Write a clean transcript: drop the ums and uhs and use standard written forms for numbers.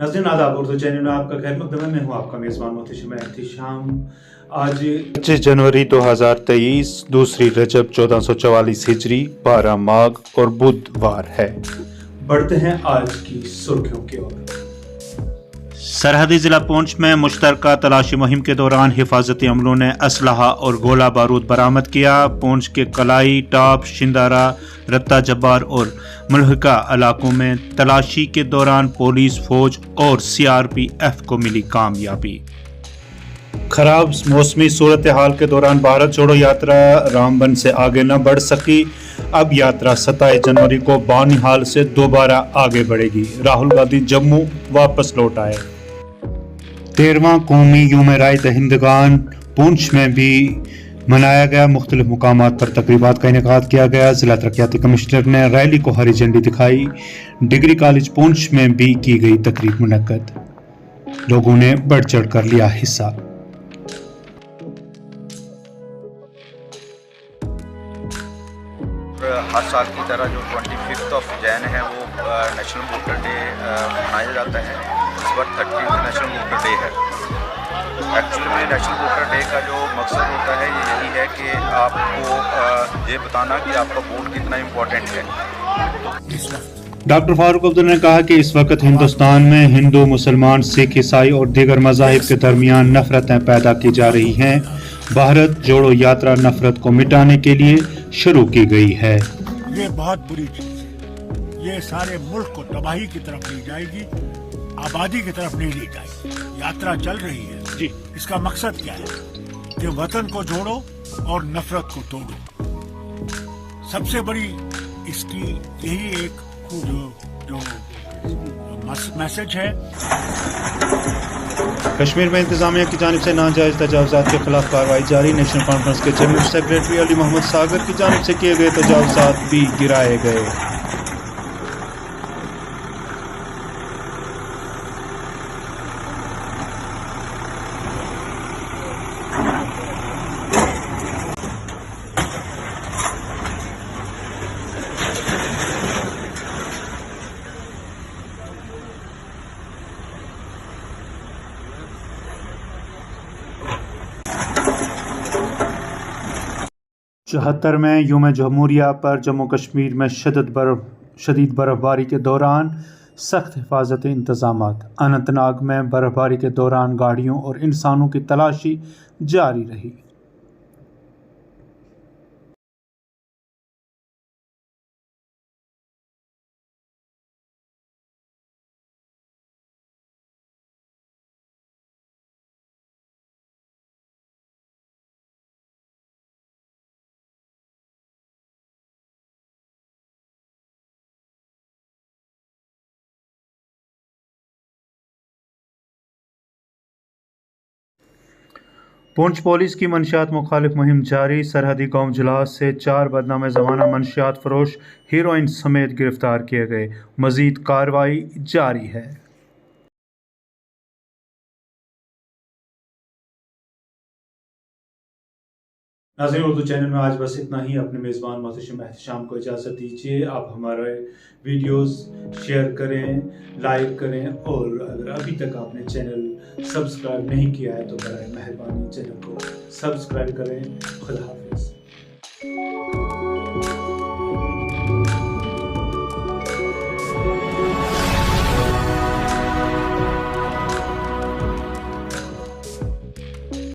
नाज़रीन आदाब, उर्दू चैनल में आपका खैर मकदम है। मैं हूँ आपका मेज़बान मोहतशिम एहतिशाम। आज 25 जनवरी 2023, दूसरी रजब 1444 हिजरी, 12 माघ और बुधवार है। बढ़ते हैं आज की सुर्खियों की ओर। सरहदी जिला पुंछ में मुश्तरका तलाशी मुहिम के दौरान हिफाजती अमलों ने असलहा और गोला बारूद बरामद किया। पुंछ के कलाई, टाप, शिंदारा, रत्ता जब्बार और मुल्हिका इलाकों में तलाशी के दौरान पुलिस, फौज और CRPF को मिली कामयाबी। खराब मौसमी सूरत हाल के दौरान भारत जोड़ो यात्रा रामबन से आगे न बढ़ सकी। अब यात्रा 27 जनवरी को बानिहाल से दोबारा आगे बढ़ेगी। राहुल गांधी जम्मू वापस लौट आए। 13वां कौमी यौम राय दहिंदगान पुंछ में भी मनाया गया। मुख्तलिफ मुकामात पर तकरीबात का इनेकाद किया गया। जिला तरक्याती कमिश्नर ने रैली को हरी झंडी दिखाई। डिग्री कॉलेज पुंछ में भी की गई तकरीब मुनक्कद। लोगों ने बढ़ चढ़ कर लिया हिस्सा। हर साल की तरह जो 25 जैन है वो नेशनल वोटर डे मनाया जाता है। इस बार 30 नेशनल वोटर डे है। एक्चुअली में नेशनल वोटर डे का जो मकसद होता है ये यही है कि आपको ये बताना कि आपका वोट कितना इम्पोर्टेंट है। डॉक्टर फारूक अब्दुल्ला ने कहा कि इस वक्त हिंदुस्तान में हिंदू, मुसलमान, सिख, ईसाई और दीगर मज़ाहिब के दरमियान नफरतें पैदा की जा रही हैं। भारत जोड़ो यात्रा नफरत को मिटाने के लिए शुरू की गई है। ये बहुत बुरी चीज है। ये सारे मुल्क को तबाही की तरफ ले जाएगी, आबादी की तरफ नहीं ले जाएगी। यात्रा चल रही है जी, इसका मकसद क्या है कि वतन को जोड़ो और नफरत को तोड़ो। सबसे बड़ी इसकी यही एक जो मैसेज है। कश्मीर में इंतजामिया की जानिब से नाजायज तजावुज़ात के खिलाफ कार्रवाई जारी। नेशनल कॉन्फ्रेंस के जनरल सेक्रेटरी अली मोहम्मद सागर की जानिब से किए गए तजावुज़ात भी गिराए गए। चौहत्तर में यूम जमहूरिया पर जम्मू कश्मीर में शदीद बर्फबारी के दौरान सख्त हिफाजती इंतजामात। अनंतनाग में बर्फबारी के दौरान गाड़ियों और इंसानों की तलाशी जारी रही। पुंछ पुलिस की मंशियात मुखालिफ मुहिम जारी। सरहदी गांव जुलास से 4 बदनाम ज़माना मंशियात फरोश हीरोइन समेत गिरफ्तार किए गए। मजीद कार्रवाई जारी है। नाज़रीन, उर्दू चैनल में आज बस इतना ही। अपने मेज़बान मोहतशिम एहतिशाम को इजाज़त दीजिए। आप हमारे वीडियोस शेयर करें, लाइक करें और अगर अभी तक आपने चैनल सब्सक्राइब नहीं किया है तो बराए मेहरबानी चैनल को सब्सक्राइब करें। खुदा हाफिज़।